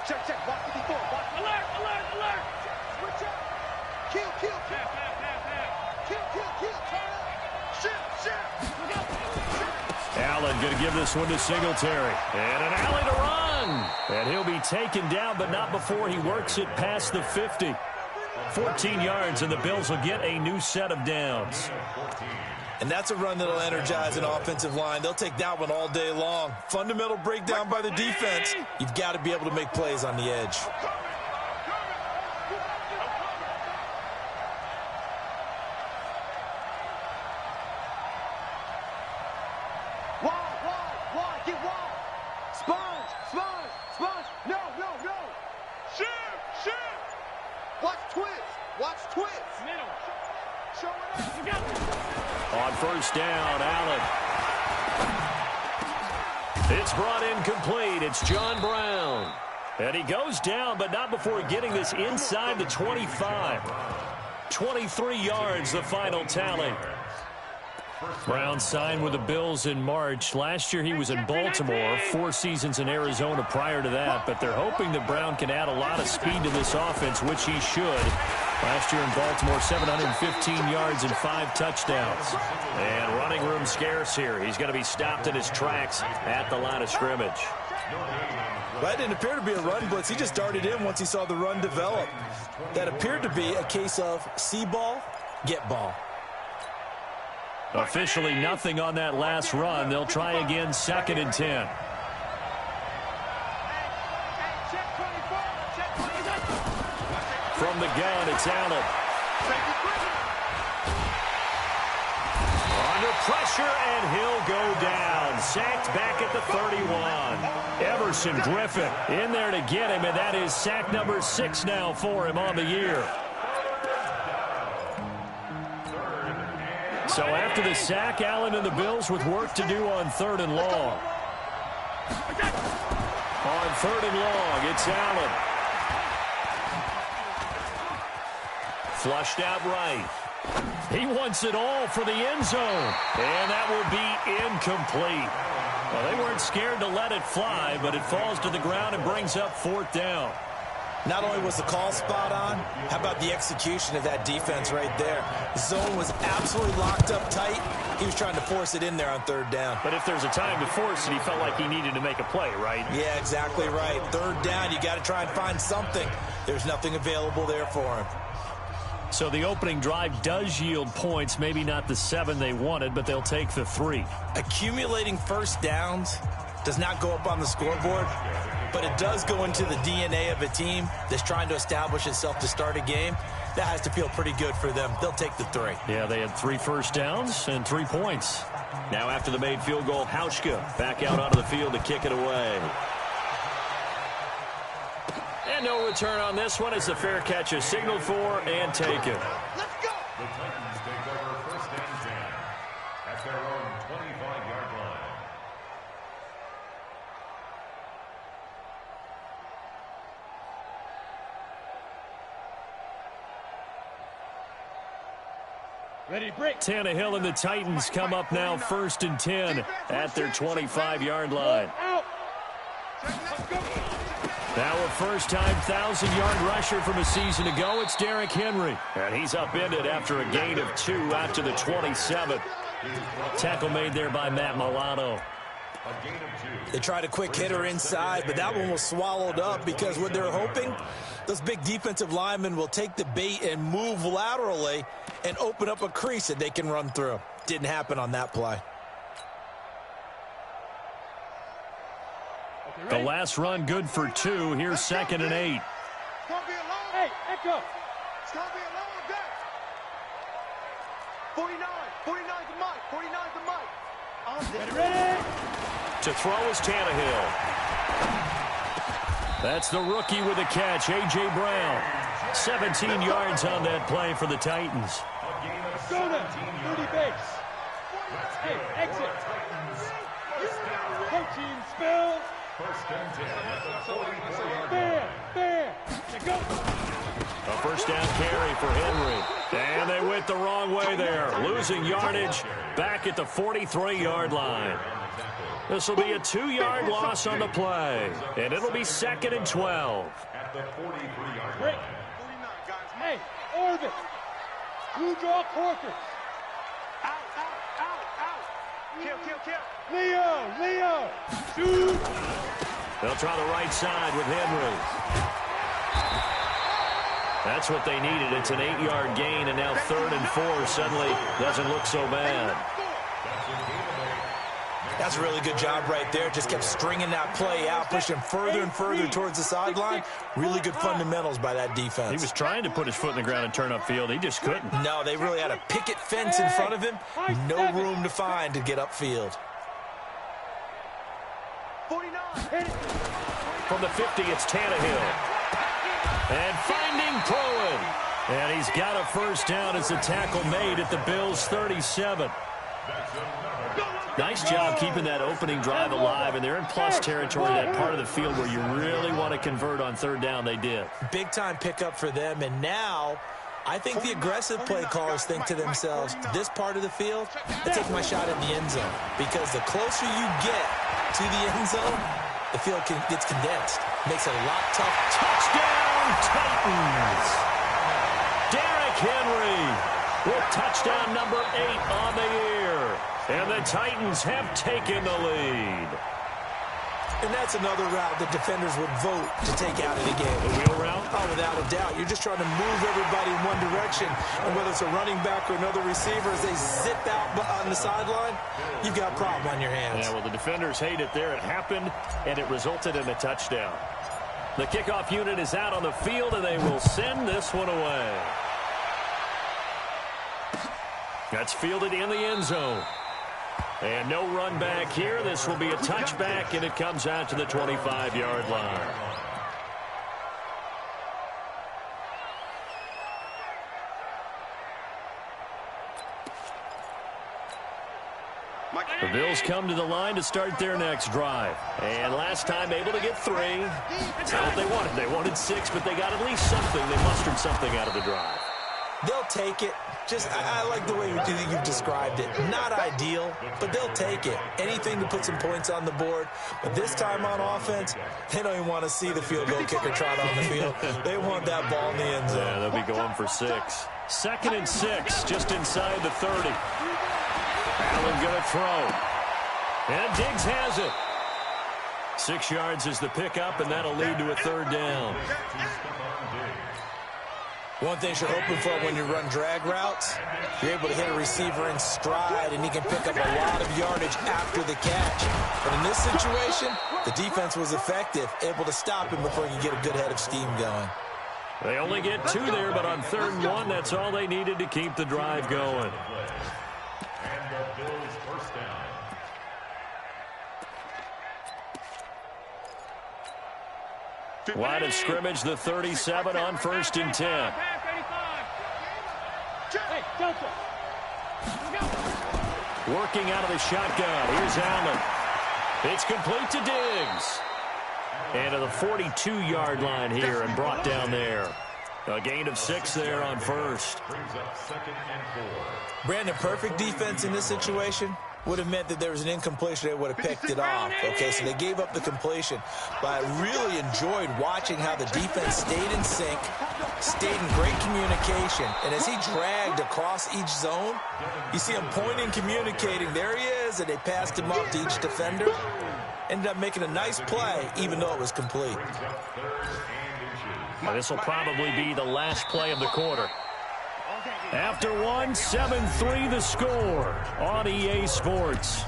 Check, check. Watch 54. Watch. Alert, alert, alert. Switch up. Kill, kill, kill. Kill, kill, kill. Turn up. Shift, shift. Allen going to give this one to Singletary. And an alley to run. And he'll be taken down, but not before he works it past the 50. 14 yards, and the Bills will get a new set of downs. And that's a run that'll energize an offensive line. They'll take that one all day long. Fundamental breakdown by the defense. You've got to be able to make plays on the edge. Wide, get wide. Sponge, sponge, sponge. No, no, no. Shoot. Watch twist. Middle. Show it up. On first down, Allen. It's brought in complete. It's John Brown. And he goes down, but not before getting this inside the 25. 23 yards, the final tally. Brown signed with the Bills in March. Last year he was in Baltimore, 4 seasons in Arizona prior to that, but they're hoping that Brown can add a lot of speed to this offense, which he should. Last year in Baltimore, 715 yards and 5 touchdowns. And running room scarce here. He's going to be stopped in his tracks at the line of scrimmage. That didn't appear to be a run blitz. He just darted in once he saw the run develop. That appeared to be a case of see ball, get ball. Officially nothing on that last run. They'll try again, 2nd and 10. From the gun, it's Allen. Under pressure, and he'll go down. Sacked back at the 31. Everson Griffin in there to get him, and that is sack number 6 now for him on the year. So after the sack, Allen and the Bills with work to do on 3rd and long. On 3rd and long, it's Allen. Flushed out right. He wants it all for the end zone. And that will be incomplete. Well, they weren't scared to let it fly, but it falls to the ground and brings up 4th down. Not only was the call spot on, how about the execution of that defense right there? The zone was absolutely locked up tight. He was trying to force it in there on 3rd down. But if there's a time to force it, he felt like he needed to make a play, right? Yeah, exactly right. 3rd down, you got to try and find something. There's nothing available there for him. So the opening drive does yield points, maybe not the 7 they wanted, but they'll take the 3. Accumulating first downs does not go up on the scoreboard, but it does go into the DNA of a team that's trying to establish itself to start a game. That has to feel pretty good for them. They'll take the 3. Yeah, they had 3 first downs and 3 points. Now after the made field goal, Hauschka back out onto the field to kick it away. And no return on this one as the fair catch is signaled for and taken. Let's go. The Titans take over 1st and 10 at their own 25-yard line. Ready, break. Tannehill and the Titans come up now 1st and 10 at their 25-yard line. Out. Let's go. Now a first-time 1,000-yard rusher from a season ago. It's Derrick Henry. And he's upended after a gain of 2 out to the 27. Tackle made there by Matt Milano. They tried a quick hitter inside, but that one was swallowed up because what they're hoping, those big defensive linemen will take the bait and move laterally and open up a crease that they can run through. Didn't happen on that play. The last run good for 2. Here's 2nd and 8. It's gonna be a long. Hey, echo. It's gonna be a long day. 49. 49's the mic. 49's the mic. Ready. To throw is Tannehill. That's the rookie with a catch, A.J. Brown. 17 yards on that play for the Titans. Go there. 30 base. Hey, exit. Coaching spill. 1st and 10 at the 44-yard line. There. Go. A first down carry for Henry. And they went the wrong way there. Losing yardage back at the 43-yard line. This will be a 2-yard loss on the play, and it'll be 2nd and 12. At the 43-yard line. 49, guys. Hey, Orbit. You draw quarters. Out, out, out, out. Kill, kill, kill. Leo. Shoot. They'll try the right side with Henry. That's what they needed. It's an 8-yard gain, and now 3rd and 4 suddenly doesn't look so bad. That's a really good job right there. Just kept stringing that play out, pushing further and further towards the sideline. Really good fundamentals by that defense. He was trying to put his foot in the ground and turn upfield. He just couldn't. No, they really had a picket fence in front of him. No room to find to get upfield. 49. From the 50, it's Tannehill. And finding Cohen. And he's got a first down as the tackle made at the Bills' 37. Nice job keeping that opening drive alive, and they're in plus territory, that part of the field where you really want to convert on 3rd down. They did. Big-time pickup for them, and now I think the aggressive play callers think to themselves, this part of the field, I take my shot in the end zone, because the closer you get to the end zone, the field gets condensed. Makes it a lot tougher. Touchdown, Titans! Derrick Henry with touchdown number 8 on the year. And the Titans have taken the lead. And that's another route that defenders would vote to take out of the game. The wheel route? Oh, without a doubt. You're just trying to move everybody in one direction. And whether it's a running back or another receiver, as they zip out on the sideline, you've got a problem on your hands. Yeah, well, the defenders hate it there. It happened, and it resulted in a touchdown. The kickoff unit is out on the field, and they will send this one away. That's fielded in the end zone. And no run back here. This will be a touchback, and it comes out to the 25-yard line. The Bills come to the line to start their next drive. And last time able to get 3. That's not what they wanted. They wanted 6, but they got at least something. They mustered something out of the drive. They'll take it. I like the way you've described it. Not ideal, but they'll take it. Anything to put some points on the board. But this time on offense, they don't even want to see the field goal kicker trot on the field. They want that ball in the end zone. Yeah, they'll be going for 6. 2nd and 6, just inside the 30. Allen going to throw. And Diggs has it. 6 yards is the pickup, and that'll lead to a 3rd down. One thing you're hoping for when you run drag routes, you're able to hit a receiver in stride, and he can pick up a lot of yardage after the catch. But in this situation, the defense was effective, able to stop him before he could get a good head of steam going. They only get 2 there, but on 3rd and 1, that's all they needed to keep the drive going. And the Bills' first down. Line of scrimmage, the 37 on 1st and 10. Working out of the shotgun. Here's Allen. It's complete to Diggs. And to the 42-yard line here and brought down there. A gain of 6 there on 1st. Brings up 2nd and 4. Brandon, perfect defense in this situation would have meant that there was an incompletion. They would have picked it off. Okay, so they gave up the completion. But I really enjoyed watching how the defense stayed in sync, stayed in great communication. And as he dragged across each zone, you see him pointing, communicating. There he is, and they passed him up to each defender. Ended up making a nice play, even though it was complete. This will probably be the last play of the quarter. After 1, 7-3 the score on EA Sports.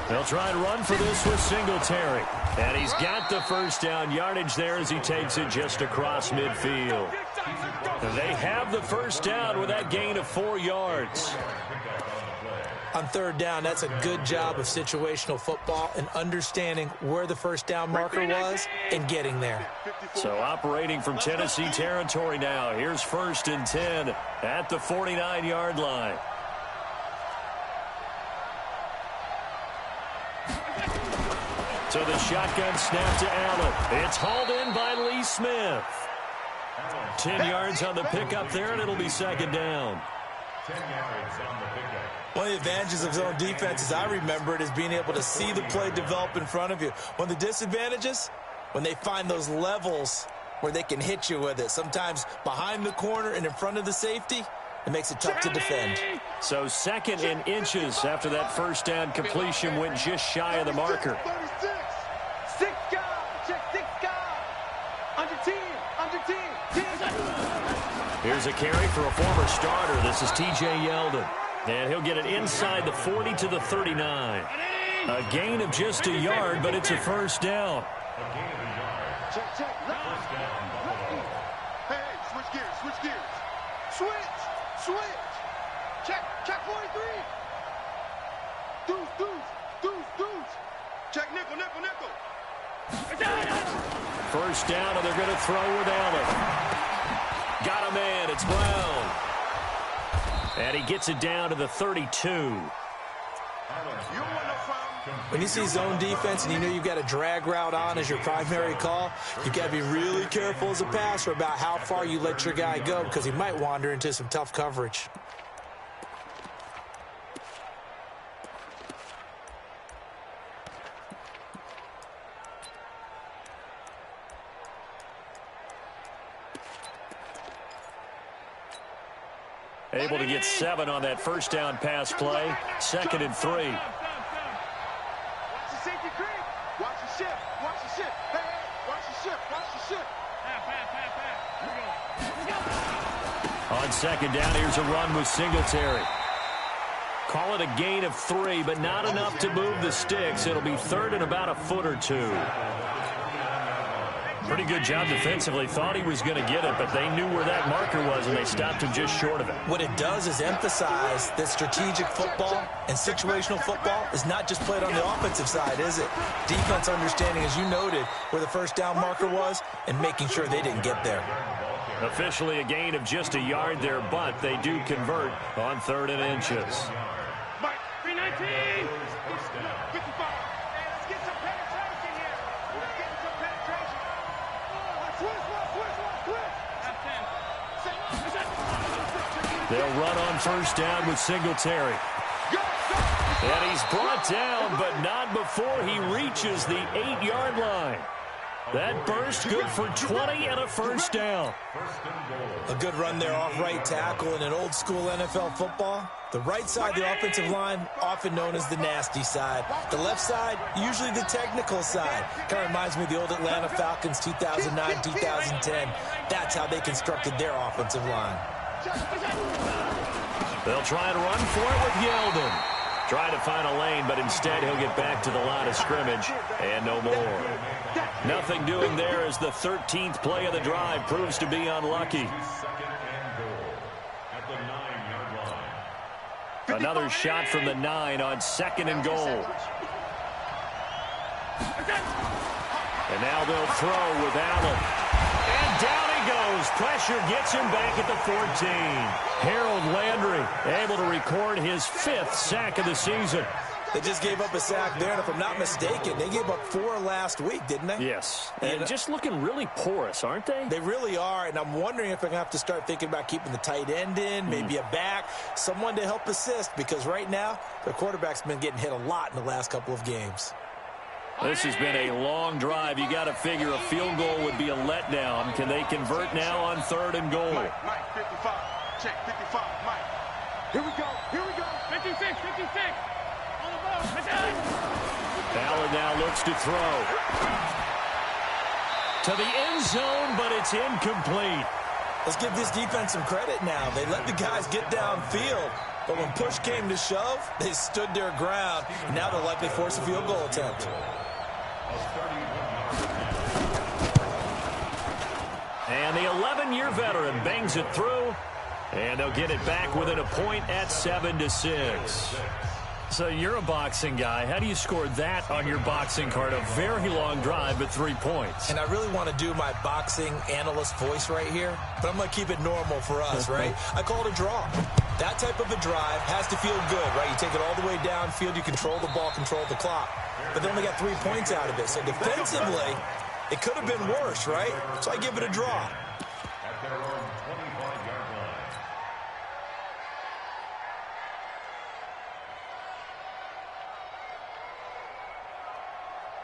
They'll try and run for this with Singletary. And he's got the first down yardage there as he takes it just across midfield. They have the first down with that gain of 4 yards. On 3rd down, that's a good job of situational football and understanding where the first down marker was and getting there. So operating from Tennessee territory now. Here's 1st and 10 at the 49-yard line. So the shotgun snap to Allen. It's hauled in by Lee Smith. 10 yards on the pickup there, and it'll be second down. 10 yards on the pickup. One of the advantages of zone defense, as I remember it, is being able to see the play develop in front of you. One of the disadvantages, when they find those levels where they can hit you with it, sometimes behind the corner and in front of the safety, it makes it tough to defend. So 2nd and inches after that first down completion went just shy of the marker. 36. 6 guys. Check 6 guys. Under 10. Under 10. 10. Here's a carry for a former starter. This is T.J. Yeldon. And he'll get it inside the 40 to the 39. A gain of just a yard, but it's a first down. A gain of a yard. Check, check. First down, Buffalo. Hey, switch gears, switch gears. Switch, switch. Check 43. Deuce. Check nickel. First down, and they're going to throw with Allen. Got a man. It's Brown. And he gets it down to the 32. When you see zone defense and you know you've got a drag route on as your primary call, you've got to be really careful as a passer about how far you let your guy go because he might wander into some tough coverage. Able to get 7 on that first down pass play. 2nd and 3. Watch the safety creep. Watch the shift. Watch the shift. Hey, watch the shift. Watch the shift. On 2nd down, here's a run with Singletary. Call it a gain of 3, but not enough to move the sticks. It'll be 3rd and about a foot or 2. Pretty good job defensively. Thought he was going to get it, but they knew where that marker was, and they stopped him just short of it. What it does is emphasize that strategic football and situational football is not just played on the offensive side, is it? Defense understanding, as you noted, where the first down marker was and making sure they didn't get there. Officially a gain of just a yard there, but they do convert on 3rd and inches. Mike, 319. 55. Hey, let's get some penetration here. Let's get some penetration. They'll run on first down with Singletary. And he's brought down, but not before he reaches the 8-yard line. That burst good for 20 and a first down. A good run there off right tackle in an old school NFL football. The right side, the offensive line, often known as the nasty side. The left side, usually the technical side. Kind of reminds me of the old Atlanta Falcons 2009, 2010. That's how they constructed their offensive line. They'll try and run for it with Yeldon. Try to find a lane, but instead he'll get back to the line of scrimmage and no more. Nothing doing there as the 13th play of the drive proves to be unlucky. Another shot from the 9 on 2nd and goal. And now they'll throw with Allen. And down he goes. Pressure gets him back at the 14. Harold Landry able to record his 5th sack of the season. They just gave up a sack there, and if I'm not mistaken, they gave up 4 last week, didn't they? Yes. And just looking really porous, aren't they? They really are, and I'm wondering if I'm going to have to start thinking about keeping the tight end in, maybe a back, someone to help assist, because right now, their quarterback's been getting hit a lot in the last couple of games. This has been a long drive. You got to figure a field goal would be a letdown. Can they convert now on 3rd and goal? Mike, 55. Check 55, Mike. Here we go. 56. On the ball. Allen now looks to throw. To the end zone, but it's incomplete. Let's give this defense some credit now. They let the guys get downfield, but when push came to shove, they stood their ground. And now they'll likely force a field goal attempt. And the 11-year veteran bangs it through, and they'll get it back within a point at 7-6. So you're a boxing guy. How do you score that on your boxing card? A very long drive, but 3 points. And I really want to do my boxing analyst voice right here, but I'm going to keep it normal for us, right? I call it a draw. That type of a drive has to feel good, right? You take it all the way downfield, you control the ball, control the clock. But they only got 3 points out of it. So defensively, it could have been worse, right? So I give it a draw. At their own 25-yard line.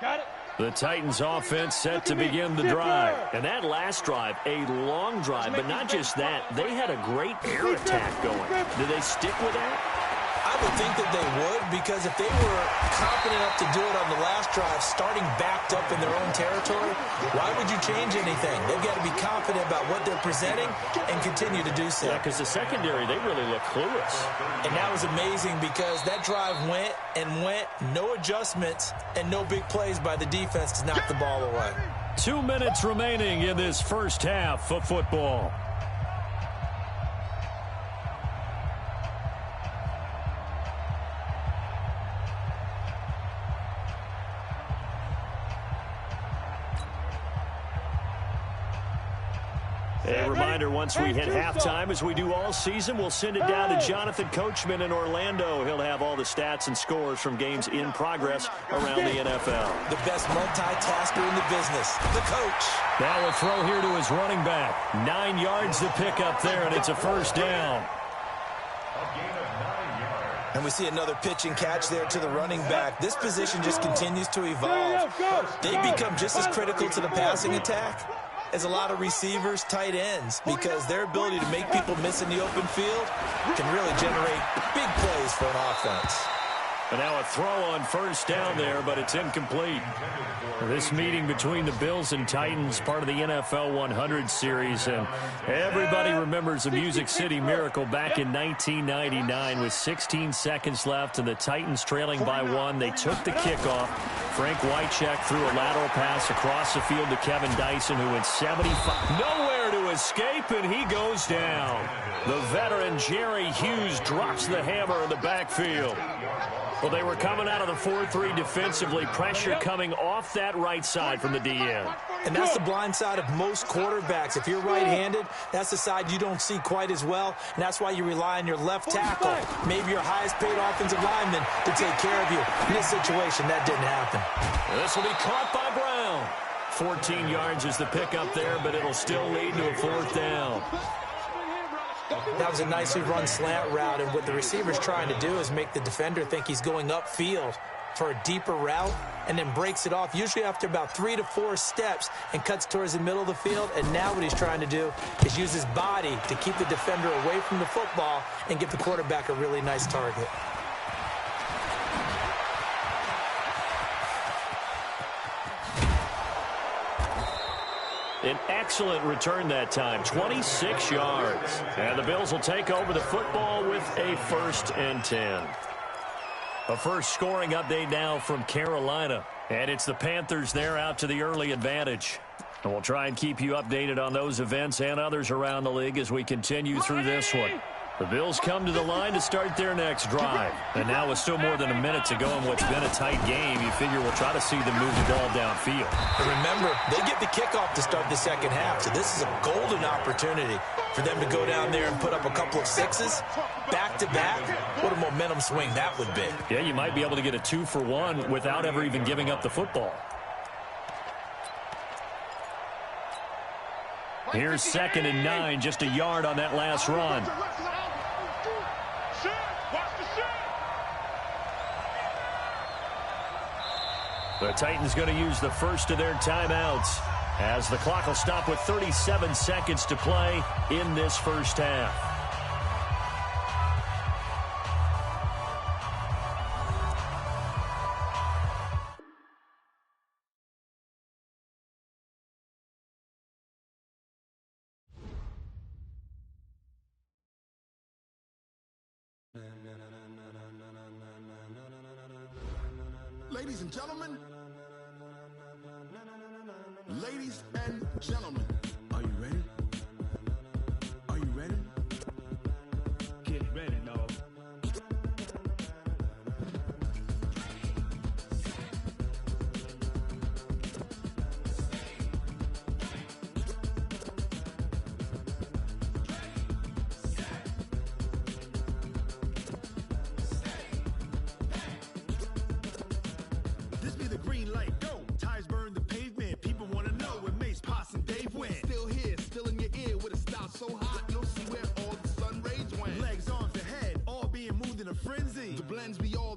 Got it. The Titans offense set to begin the drive. And that last drive, a long drive, but not just that. They had a great air attack going. Do they stick with that? I would think that they would, because if they were confident enough to do it on the last drive, starting backed up in their own territory, why would you change anything? They've got to be confident about what they're presenting and continue to do so. Yeah, because the secondary, they really look clueless. And that was amazing because that drive went and went, no adjustments, and no big plays by the defense to knock the ball away. 2 minutes remaining in this first half of football. A reminder, once we hit halftime, as we do all season, we'll send it down to Jonathan Coachman in Orlando. He'll have all the stats and scores from games in progress around the NFL. The best multitasker in the business, the coach. Now a throw here to his running back. 9 yards to pick up there, and it's a first down. A gain of 9 yards. And we see another pitch and catch there to the running back. This position just continues to evolve. They become just as critical to the passing attack as a lot of receivers, tight ends, because their ability to make people miss in the open field can really generate big plays for an offense. And now a throw on first down there, but it's incomplete. This meeting between the Bills and Titans, part of the NFL 100 series, and everybody remembers the Music City Miracle back in 1999 with 16 seconds left and the Titans trailing by 1. They took the kickoff. Frank Wycheck threw a lateral pass across the field to Kevin Dyson, who went 75. Nowhere to escape, and he goes down. The veteran Jerry Hughes drops the hammer in the backfield. Well, they were coming out of the 4-3 defensively. Pressure coming off that right side from the DN. And that's the blind side of most quarterbacks. If you're right-handed, that's the side you don't see quite as well. And that's why you rely on your left tackle, maybe your highest-paid offensive lineman, to take care of you. In this situation, that didn't happen. This will be caught by Brown. 14 yards is the pickup there, but it'll still lead to a fourth down. That was a nicely run slant route, and what the receiver's trying to do is make the defender think he's going upfield for a deeper route and then breaks it off, usually after about 3 to 4 steps, and cuts towards the middle of the field. And now what he's trying to do is use his body to keep the defender away from the football and give the quarterback a really nice target. An excellent return that time, 26 yards. And the Bills will take over the football with a 1st and 10. A first scoring update now from Carolina. And it's the Panthers there out to the early advantage. And we'll try and keep you updated on those events and others around the league as we continue through this one. The Bills come to the line to start their next drive. And now with still more than a minute to go in what's been a tight game, you figure we'll try to see them move the ball downfield. And remember, they get the kickoff to start the second half, so this is a golden opportunity for them to go down there and put up a couple of sixes back-to-back. What a momentum swing that would be. Yeah, you might be able to get a 2-for-1 without ever even giving up the football. Here's 2nd and 9, just a yard on that last run. The Titans going to use the first of their timeouts as the clock will stop with 37 seconds to play in this first half. Ladies and gentlemen, are you ready? Are you ready? Get ready, dog. green light, go. Tires burn the pavement. People want to know where Mace, Poss, and Dave went. Still here, still in your ear with a style so hot. No see where all the sun rays went. Legs, arms, and head, all being moved in a frenzy. The blends we all